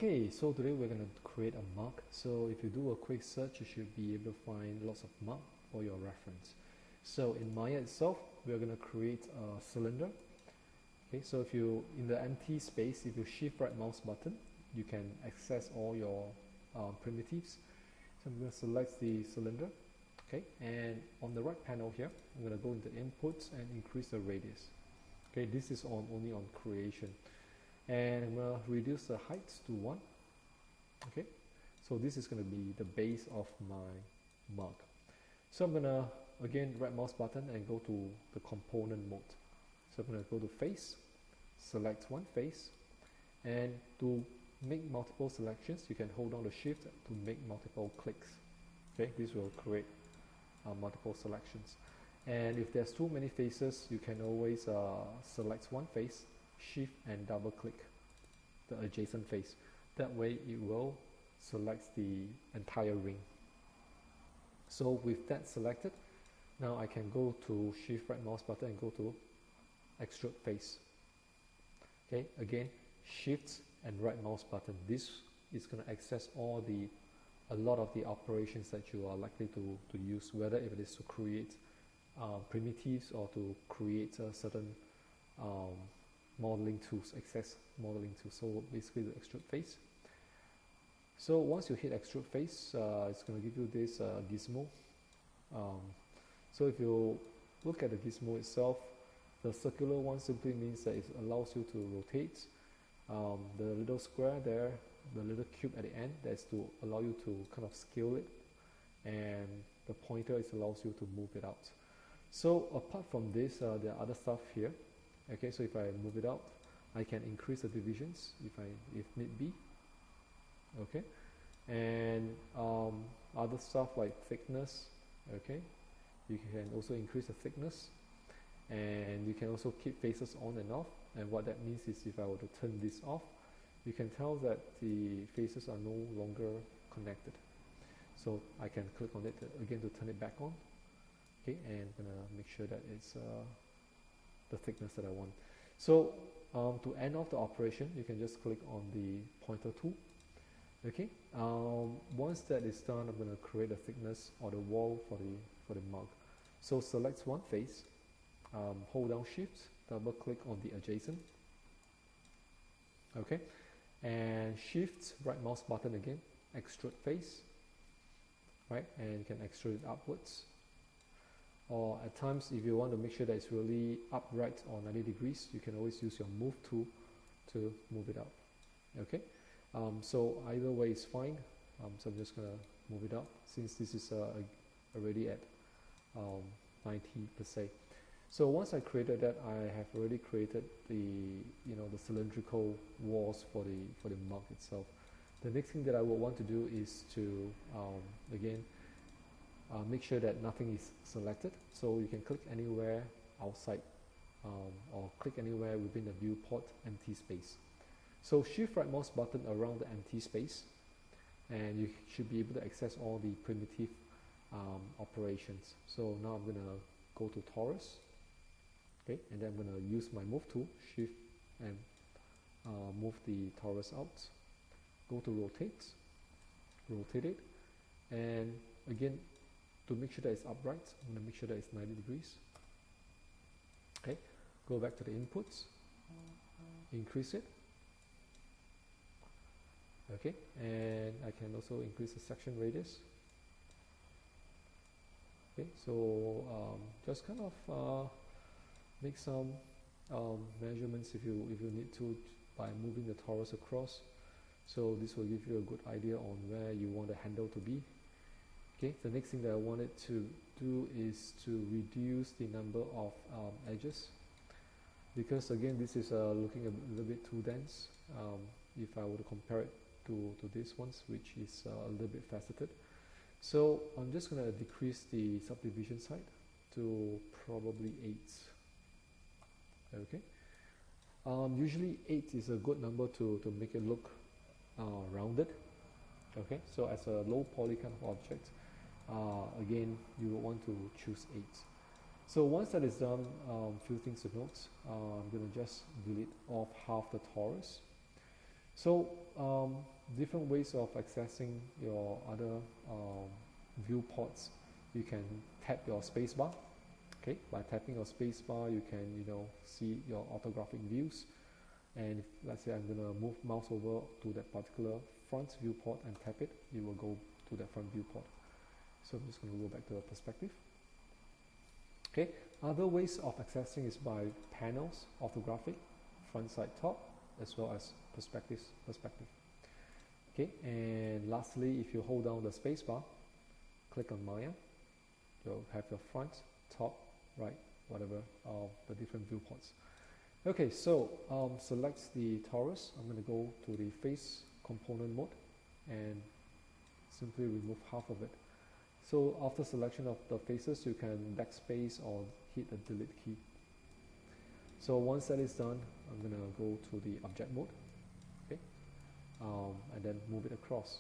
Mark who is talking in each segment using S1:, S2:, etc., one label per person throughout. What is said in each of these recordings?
S1: Okay, so today we're going to create a mug. So if you do a quick search, you should be able to find lots of mug for your reference. So in Maya itself, we're going to create a cylinder. Okay, so if you, in the empty space, if you shift right mouse button, you can access all your primitives. So I'm going to select the cylinder. Okay, and on the right panel here, I'm going to go into inputs and increase the radius. Okay, this is only on creation. And I'm going to reduce the height to 1. Okay, so this is going to be the base of my mug. So I'm going to again right mouse button and go to the component mode. So I'm going to go to face, select one face, and to make multiple selections you can hold down the shift to make multiple clicks. Okay, this will create multiple selections. And if there's too many faces, you can always select one face, shift and double click the adjacent face. That way it will select the entire ring. So with that selected, now I can go to shift right mouse button and go to extrude face. Okay, again shift and right mouse button. This is going to access a lot of the operations that you are likely to use, whether if it is to create primitives or to create a certain modeling tools, access modeling tools. So basically the extrude face. So once you hit extrude face, it's going to give you this gizmo. So if you look at the gizmo itself, the circular one simply means that it allows you to rotate. The little square there, the little cube at the end, that's to allow you to kind of scale it, and the pointer allows you to move it out. So apart from this, there are other stuff here. Okay, so if I move it out, I can increase the divisions if need be. Okay, and other stuff like thickness. Okay, you can also increase the thickness, and you can also keep faces on and off. And what that means is if I were to turn this off, you can tell that the faces are no longer connected. So I can click on it again to turn it back on. Okay, and I'm gonna make sure that it's the thickness that I want. So to end off the operation, you can just click on the pointer tool. Okay, once that is done, I'm gonna create a thickness or the wall for the mug. So select one face, hold down shift, double click on the adjacent. Okay, and shift right mouse button again, extrude face, right, and you can extrude it upwards. Or at times, if you want to make sure that it's really upright or 90 degrees, you can always use your move tool to move it out. Okay, so either way is fine. So I'm just gonna move it up since this is already at 90 per se. So once I created that, I have already created the cylindrical walls for the mug itself. The next thing that I would want to do is to again make sure that nothing is selected. So you can click anywhere outside or click anywhere within the viewport empty space. So shift right mouse button around the empty space, and you should be able to access all the primitive operations. So now I'm going to go to torus. Okay, and then I'm going to use my move tool, shift and move the torus out. Go to rotate it, and again to make sure that it's upright, I'm going to make sure that it's 90 degrees. Okay, go back to the inputs, increase it. Okay, and I can also increase the section radius. Okay, so just kind of make some measurements if you need to by moving the torus across. So this will give you a good idea on where you want the handle to be. Okay, the next thing that I wanted to do is to reduce the number of edges, because again this is looking a little bit too dense if I were to compare it to these ones, which is a little bit faceted. So I'm just going to decrease the subdivision side to probably 8. Okay, usually 8 is a good number to make it look rounded. Okay, so as a low poly kind of object, again you will want to choose 8. So once that is done, few things to note. I'm going to just delete off half the torus. So different ways of accessing your other viewports. You can tap your spacebar. Okay, by tapping your spacebar, you can see your orthographic views. And if, let's say I'm gonna move mouse over to that particular front viewport and tap it, it will go to that front viewport. So I'm just gonna go back to the perspective. Okay, other ways of accessing is by panels, orthographic, front, side, top, as well as perspective. Okay, and lastly, if you hold down the spacebar, click on Maya, you'll have your front, top, right, whatever of the different viewports. Okay, so select the torus. I'm going to go to the face component mode and simply remove half of it. So after selection of the faces, you can backspace or hit the delete key. So once that is done, I'm going to go to the object mode, okay, and then move it across.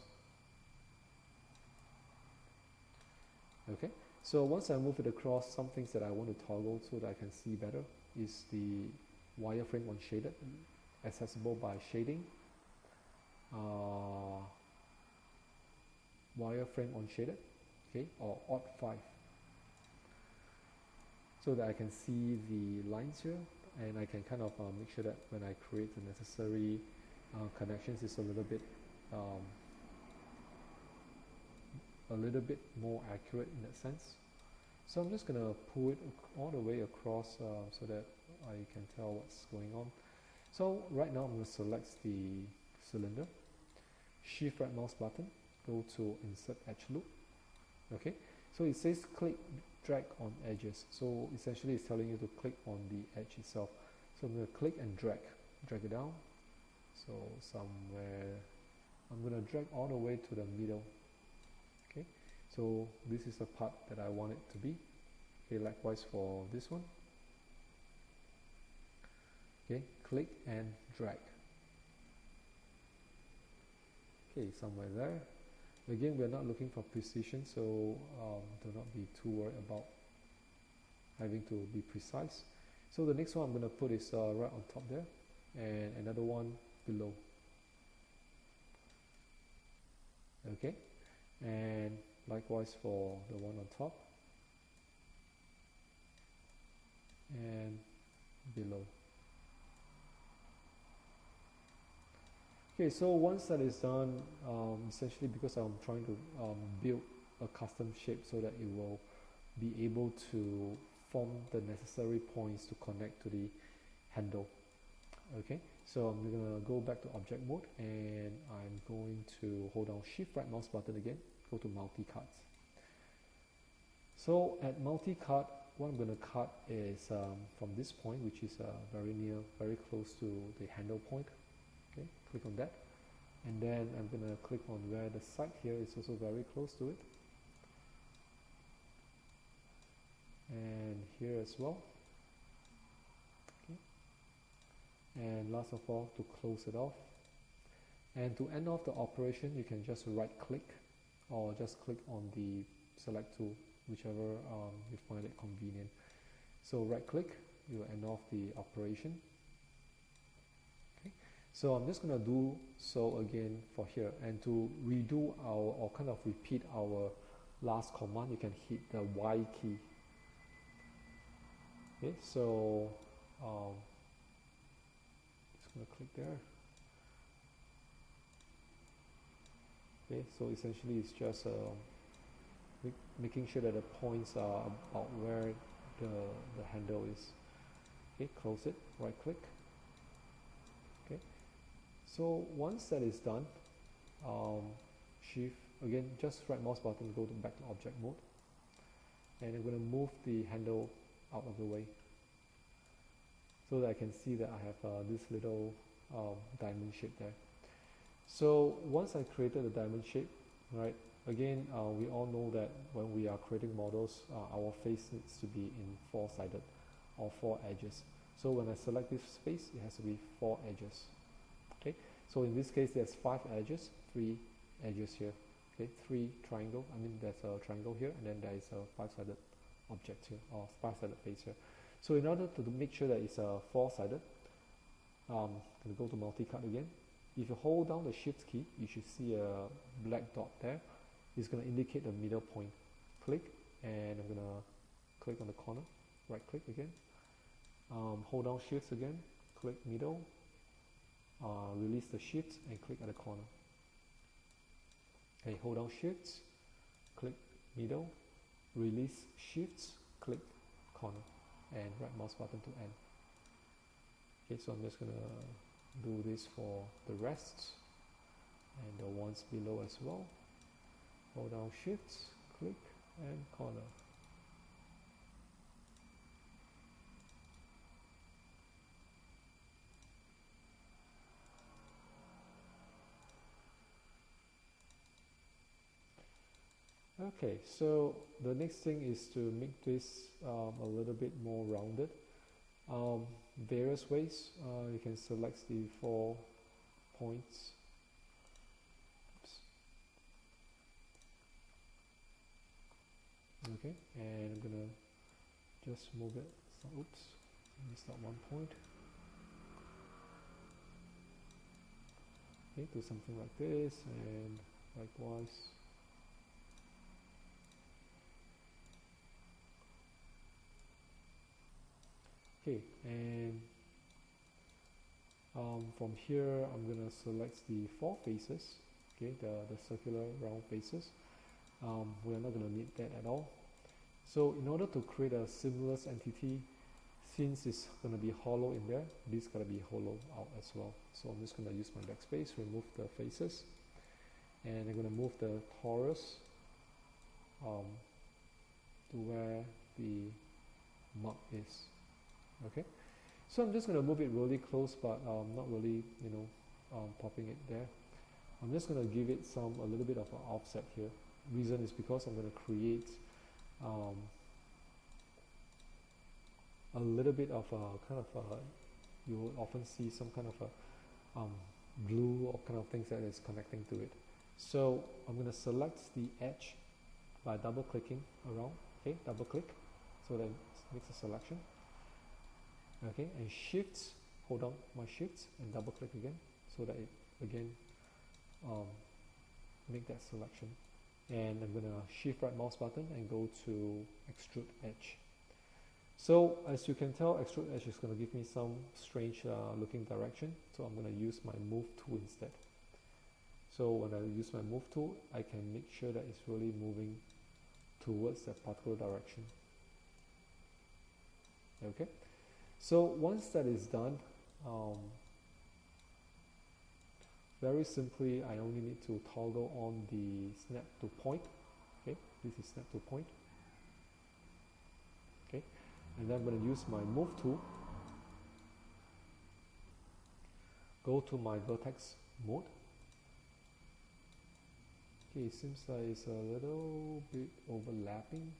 S1: Okay, so once I move it across, some things that I want to toggle so that I can see better is the wireframe on shaded, accessible by shading, wireframe on shaded, okay, or Alt 5, so that I can see the lines here, and I can kind of make sure that when I create the necessary connections, it's a little bit more accurate in that sense. So I'm just going to pull it all the way across so that I can tell what's going on. So right now I'm going to select the cylinder, shift right mouse button, go to insert edge loop. Okay, so it says click drag on edges, so essentially it's telling you to click on the edge itself. So I'm going to click and drag it down, so somewhere I'm going to drag all the way to the middle. Okay, so this is the part that I want it to be. Okay, likewise for this one. Okay, click and drag. Okay, somewhere there. Again, we're not looking for precision, so do not be too worried about having to be precise. So the next one I'm going to put is right on top there, and another one below. Okay, and likewise for the one on top and below. Okay, so once that is done, essentially because I'm trying to build a custom shape so that it will be able to form the necessary points to connect to the handle. Okay, so I'm going to go back to object mode, and I'm going to hold down shift right mouse button again, go to multi-cut. So at multi-cut, what I'm going to cut is from this point, which is very close to the handle point. Okay, click on that, and then I'm going to click on where the side here is also very close to it, and here as well. Okay, and last of all, to close it off, and to end off the operation, you can just right click or just click on the select tool, whichever you find it convenient. So right click, you will end off the operation. So I'm just going to do so again for here, and to redo or kind of repeat our last command, you can hit the Y key. Okay, so just going to click there. Okay, so essentially it's just making sure that the points are about where the handle is. Okay, close it, right click. Okay, so once that is done, shift again, just right mouse button, go to back to object mode, and I'm going to move the handle out of the way so that I can see that I have this little diamond shape there. So once I created the diamond shape, right, again we all know that when we are creating models, our face needs to be in four-sided or 4 edges. So when I select this face, it has to be 4 edges. Okay, so in this case there's 5 edges, 3 edges here. Okay, 3 triangle, there's a triangle here, and then there is a 5-sided object here, or 5-sided face here. So in order to make sure that it's 4-sided, I'm going to go to multi-cut again, If you hold down the shift key, you should see a black dot there. It's going to indicate the middle point. Click, and I'm going to click on the corner, right click again, hold down shift again, click middle, release the shift and click at the corner. Okay, hold down shift, click middle, release shift, click corner, and right mouse button to end. Okay, so I'm just going to do this for the rest and the ones below as well. Hold down shift, click, and corner. Okay, so the next thing is to make this a little bit more rounded. Various ways. You can select the 4 points. Oops. Okay, and I'm gonna just move it. So, oops, missed out 1 point. Okay, do something like this, and likewise. Okay, and from here I'm gonna select the 4 faces. Okay, the circular round faces. We're not gonna need that at all. So in order to create a seamless entity, since it's gonna be hollow in there, this gotta be hollow out as well. So I'm just gonna use my backspace, remove the faces, and I'm gonna move the torus to where the mark is. Okay, so I'm just going to move it really close, but not really, popping it there. I'm just going to give it a little bit of an offset here. Reason is because I'm going to create a little bit of a kind of you will often see some kind of a glue or kind of things that is connecting to it. So I'm going to select the edge by double clicking around. Okay, double click so that it makes a selection. Okay, and shift, hold down my shift and double click again so that it again make that selection. And I'm going to shift right mouse button and go to extrude edge. So as you can tell, extrude edge is going to give me some strange looking direction, so I'm going to use my move tool instead. So when I use my move tool, I can make sure that it's really moving towards that particular direction. Okay. So once that is done, very simply, I only need to toggle on the snap to point. Okay, this is snap to point. Okay, and then I'm going to use my move tool. Go to my vertex mode. Okay, it seems like it's a little bit overlapping.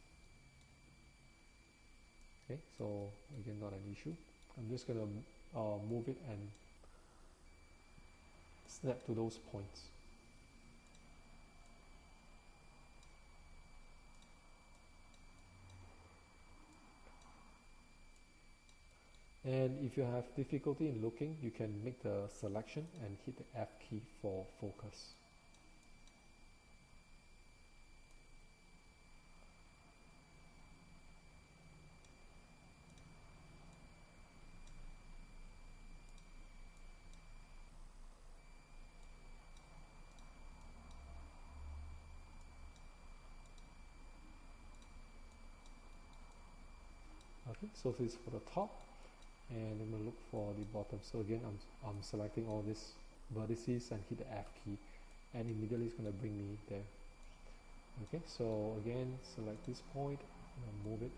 S1: Okay, so again, not an issue. I'm just going to move it and snap to those points. And if you have difficulty in looking, you can make the selection and hit the F key for focus. Okay, so this is for the top, and I'm going to look for the bottom. So again, I'm selecting all these vertices and hit the F key, and immediately it's going to bring me there. Okay, so again, select this point and move it.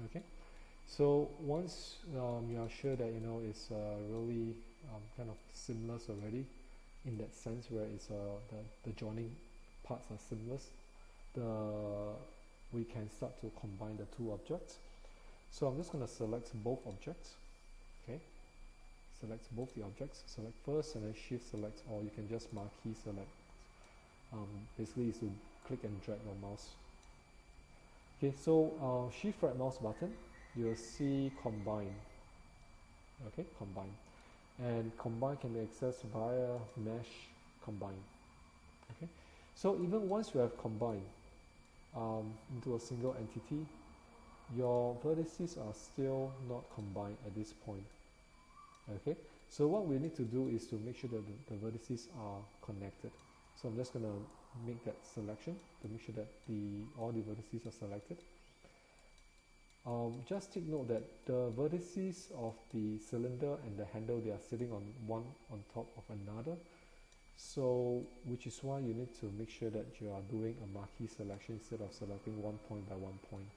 S1: Okay, so once you are sure that it's really kind of seamless already, in that sense where it's the joining parts are seamless, the we can start to combine the two objects. So I'm just going to select both objects. Okay, select both the objects, select first and then shift select, or you can just marquee select. Basically is to click and drag your mouse. Okay, so shift right mouse button, you'll see combine. Okay, combine, and combine can be accessed via mesh combine. Okay, so even once you have combined into a single entity, your vertices are still not combined at this point. Okay, so what we need to do is to make sure that the vertices are connected. So I'm just going to make that selection to make sure that all the vertices are selected. Just take note that the vertices of the cylinder and the handle, they are sitting on one on top of another. So, which is why you need to make sure that you are doing a marquee selection instead of selecting one point by one point.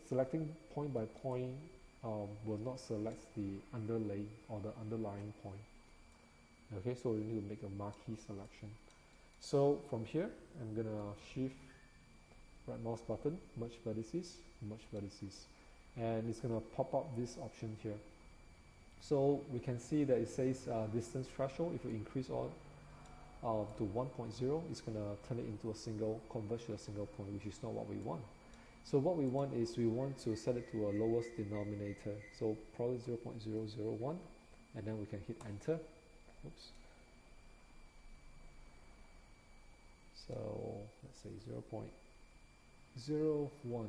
S1: Selecting point by point will not select the underlay or the underlying point. Okay, so you need to make a marquee selection. So from here, I'm gonna shift right mouse button, merge vertices, and it's gonna pop up this option here. So we can see that it says distance threshold. If you increase all to 1.0, it's gonna turn it into a single, converge to a single point, which is not what we want. So what we want is we want to set it to a lowest denominator. So probably 0.001, and then we can hit enter. Oops. So let's say 0.01.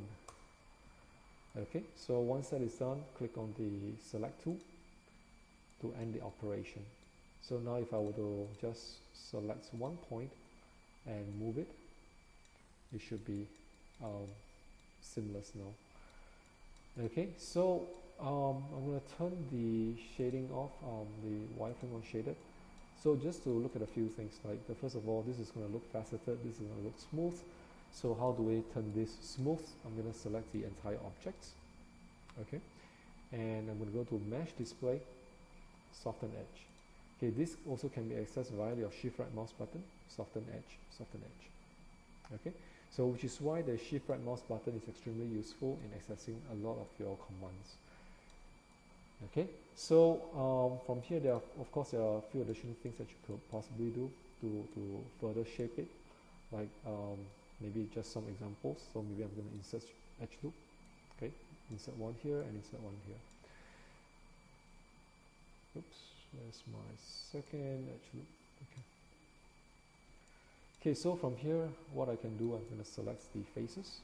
S1: Okay, so once that is done, click on the select tool to end the operation. So now if I were to just select one point and move it, it should be seamless now. Okay, so I'm going to turn the shading off, the wireframe on shaded. So just to look at a few things, like first of all, this is going to look faceted, this is going to look smooth. So how do we turn this smooth? I'm going to select the entire object. Okay, and I'm going to go to mesh display, soften edge. Okay, this also can be accessed via your shift right mouse button, soften edge, soften edge. Okay, so which is why the shift right mouse button is extremely useful in accessing a lot of your commands. Okay, so from here there are, of course, there are a few additional things that you could possibly do to further shape it, like maybe just some examples. So maybe I'm going to insert edge loop. Okay, insert one here and insert one here. Oops, where's my second edge loop? Okay. Okay, so from here, what I can do, I'm going to select the faces.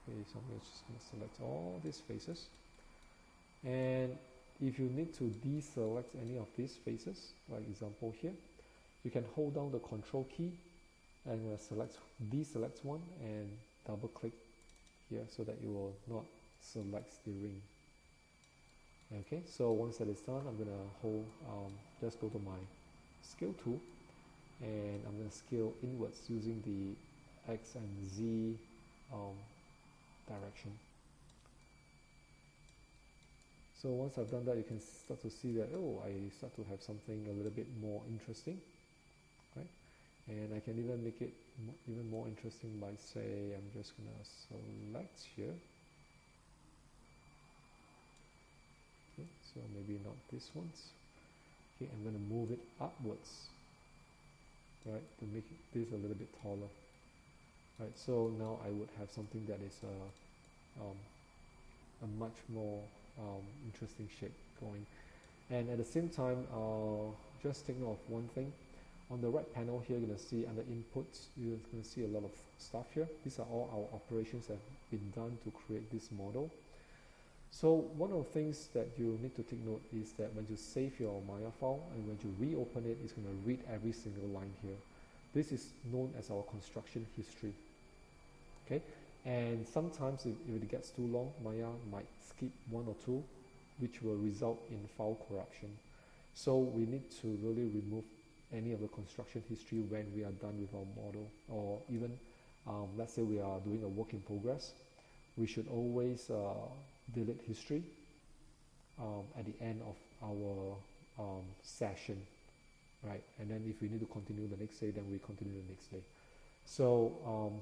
S1: Okay, so I'm just going to select all these faces. And if you need to deselect any of these faces, like example here, you can hold down the control key and deselect one and double click here so that you will not select the ring. Okay, so once that is done, I'm going to hold, just go to my scale tool, and I'm going to scale inwards using the X and Z direction. So once I've done that, you can start to see that, oh, I start to have something a little bit more interesting, right? And I can even make it even more interesting by, say, I'm just going to select here. Okay, so maybe not these ones. Okay, I'm going to move it upwards, right, to make this a little bit taller. Right, so now I would have something that is a much more interesting shape going. And at the same time, just take note of one thing. On the right panel here, you're going to see under inputs, you're going to see a lot of stuff here. These are all our operations that have been done to create this model. So one of the things that you need to take note is that when you save your Maya file and when you reopen it, it's going to read every single line here. This is known as our construction history. Okay, and sometimes if it gets too long, Maya might skip one or two, which will result in file corruption. So we need to really remove any of the construction history when we are done with our model, or even let's say we are doing a work in progress. We should always delete history at the end of our session, right? And then if we need to continue the next day, then we continue the next day. So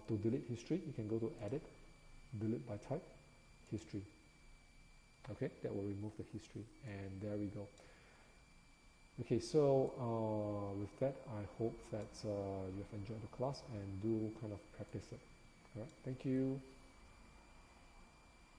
S1: to delete history, you can go to edit, delete by type, history. Okay, that will remove the history, and there we go. Okay, so with that, I hope that you have enjoyed the class and do kind of practice it. Alright, thank you.